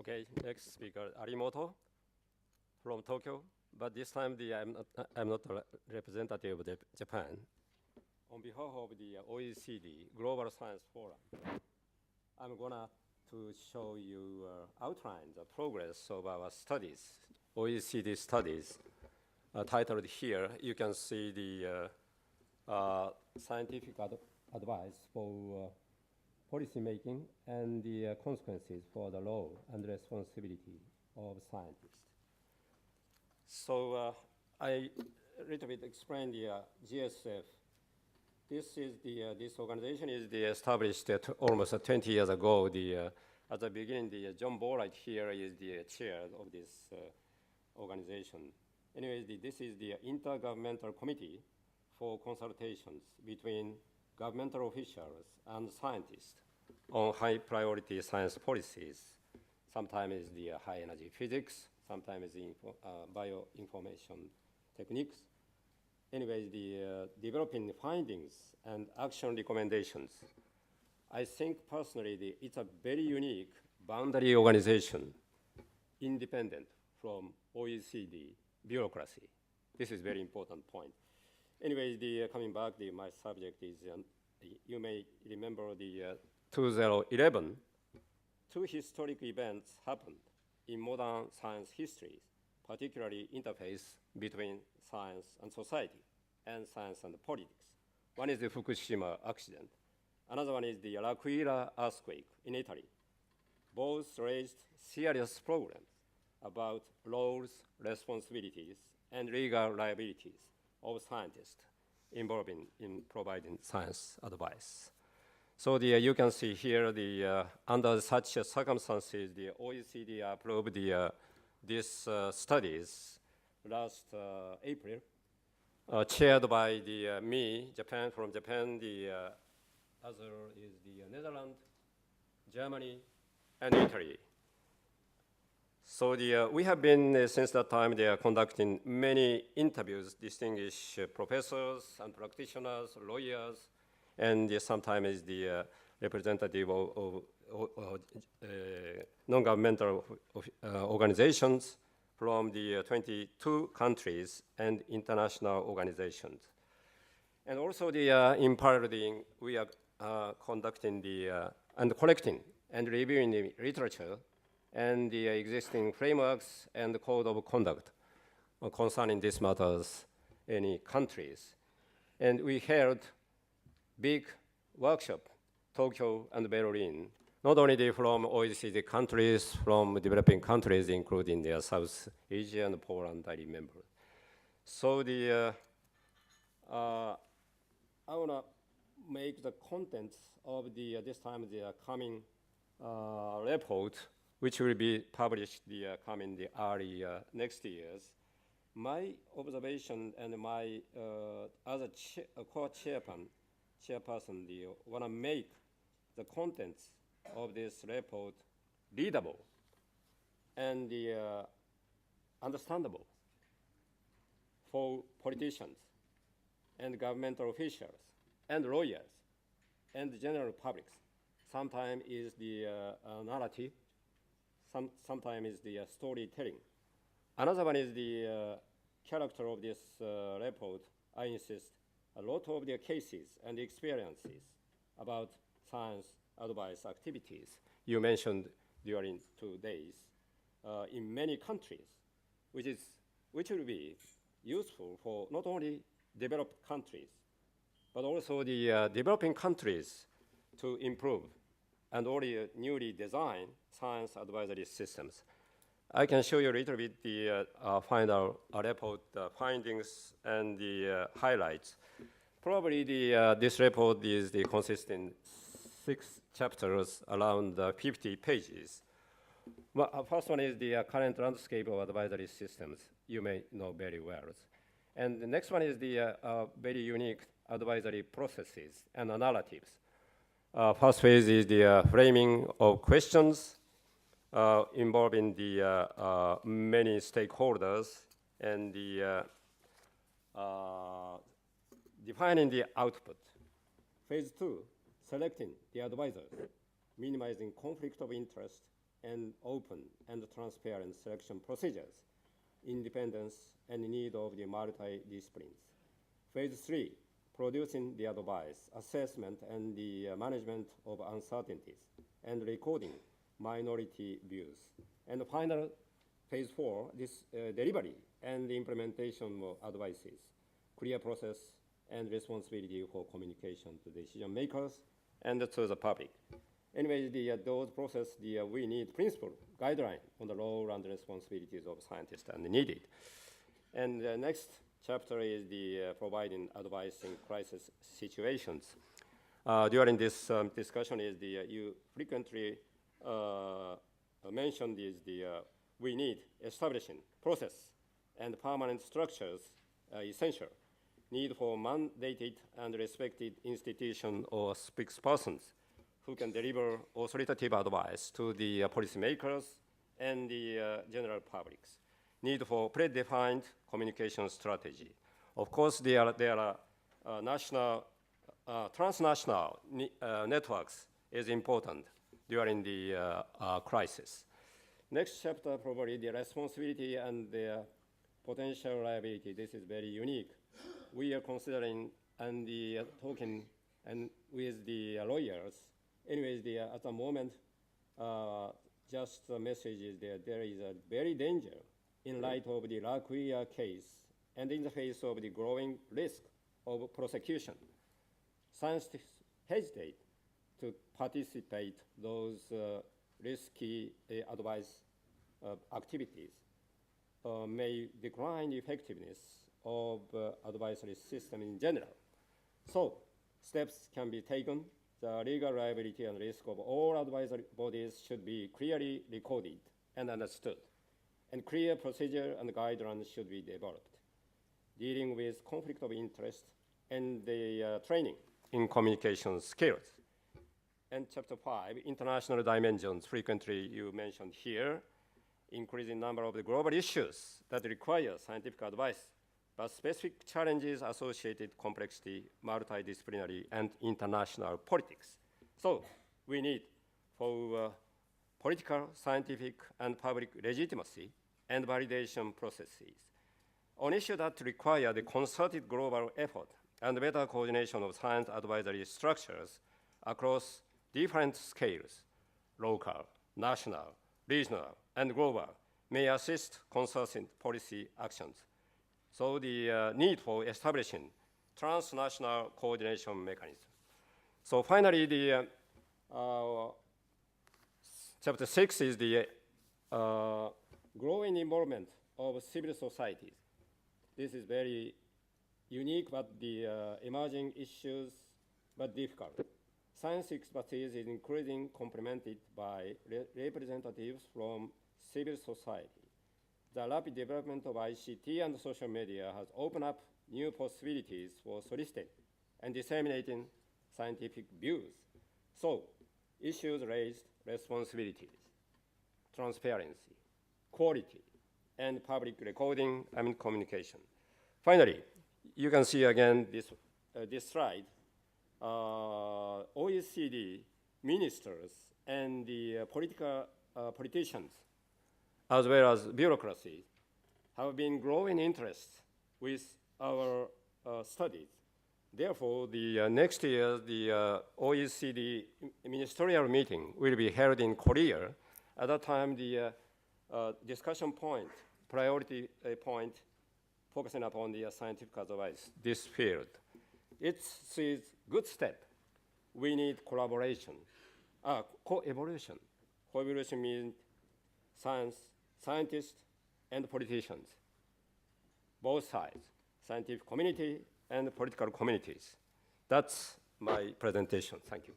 Okay, next speaker, Arimoto from Tokyo. But this time I'm not a representative of Japan. On behalf of the OECD Global Science Forum, I'm gonna to show you outline the progress of our studies, OECD studies. Titled here, you can see the scientific advice for policy making and the consequences for the role and responsibility of scientists. So I a little bit explain the GSF. This organization is established almost 20 years ago. At the beginning, John Borlight here is the chair of this organization. Anyways, this is the Intergovernmental Committee for consultations between governmental officials and scientists on high priority science policies. Sometimes it's the high energy physics, sometimes bioinformation techniques. Anyways, developing findings and action recommendations. I think personally it's a very unique boundary organization, independent from OECD bureaucracy. This is a very important point. Anyways, coming back, my subject is, you may remember the 2011, two historic events happened in modern science history, particularly interface between science and society, and science and politics. One is the Fukushima accident. Another one is the L'Aquila earthquake in Italy. Both raised serious problems about roles, responsibilities, and legal liabilities of scientists involved in providing science advice. So you can see here, under such circumstances, the OECD approved these studies last April, chaired by me, from Japan, the other is the Netherlands, Germany, and Italy. So we have been, since that time, they are conducting many interviews, distinguished professors and practitioners, lawyers, and sometimes the representative of non-governmental organizations from the 22 countries and international organizations. And also in parallel, we are conducting and collecting and reviewing the literature and the existing frameworks and the code of conduct concerning these matters in countries. And we held big workshop, Tokyo and Berlin, not only from OECD countries, from developing countries, including South Asia and Poland, I remember. So I wanna make the contents of this time the coming report, which will be published coming the early next years. My observation and my other co-chairperson, want to make the contents of this report readable and understandable for politicians and governmental officials and lawyers and the general public. Sometimes is the narrative, sometimes is the storytelling. Another one is the character of this report. I insist a lot of the cases and experiences about science advice activities you mentioned during 2 days in many countries, which will be useful for not only developed countries, but also the developing countries to improve and already newly designed science advisory systems. I can show you a little bit the final report findings and the highlights. Probably this report is consisting 6 chapters around 50 pages. Well, first one is the current landscape of advisory systems. You may know very well. And the next one is the very unique advisory processes and narratives. First phase is the framing of questions involving the many stakeholders and the defining the output. Phase 2, selecting the advisors, minimizing conflict of interest and open and transparent selection procedures, independence and need of the multi-disciplines. Phase 3, producing the advice, assessment, and the management of uncertainties, and recording minority views. And the final, phase 4, this delivery and the implementation of advices, clear process and responsibility for communication to decision makers and to the public. Anyway, those process, we need principle, guideline on the role and responsibilities of scientists and needed. And the next chapter is the providing advice in crisis situations. During this discussion is you frequently mentioned is we need establishing process and permanent structures essential. Need for mandated and respected institution or spokespersons who can deliver authoritative advice to the policymakers and the general publics. Need for predefined communication strategy. Of course, there are national, transnational networks is important during the crisis. Next chapter, probably the responsibility and the potential liability. This is very unique. We are considering and talking and with the lawyers. Anyways, at the moment, just the message is that there is a very danger in light of the Laquia case and in the face of the growing risk of prosecution. Scientists hesitate to participate those risky advice activities may decline effectiveness of advisory system in general. So steps can be taken. The legal liability and risk of all advisory bodies should be clearly recorded and understood, and clear procedure and guidelines should be developed, dealing with conflict of interest and the training in communication skills. And chapter 5, international dimensions, frequently you mentioned here, increasing number of the global issues that require scientific advice, but specific challenges associated complexity, multidisciplinary, and international politics. So we need for political, scientific, and public legitimacy and validation processes on issues that require the concerted global effort and better coordination of science advisory structures across different scales, local, national, regional, and global, may assist concerted policy actions. So the need for establishing transnational coordination mechanism. So finally, the chapter 6 is the growing involvement of civil societies. This is very unique, but the emerging issues, but difficult. Science expertise is increasingly complemented by representatives from civil society. The rapid development of ICT and social media has opened up new possibilities for soliciting and disseminating scientific views. So, issues raised responsibilities, transparency, quality, and public recording and communication. Finally, you can see again this slide. OECD ministers and the politicians, as well as bureaucracy, have been growing interest with our studies. Therefore, the next year, the OECD ministerial meeting will be held in Korea. At that time, the discussion point, priority point, focusing upon the scientific advice, this field. It's a good step. We need collaboration, co-evolution. Co-evolution means scientists and politicians, both sides, scientific community and political communities. That's my presentation. Thank you.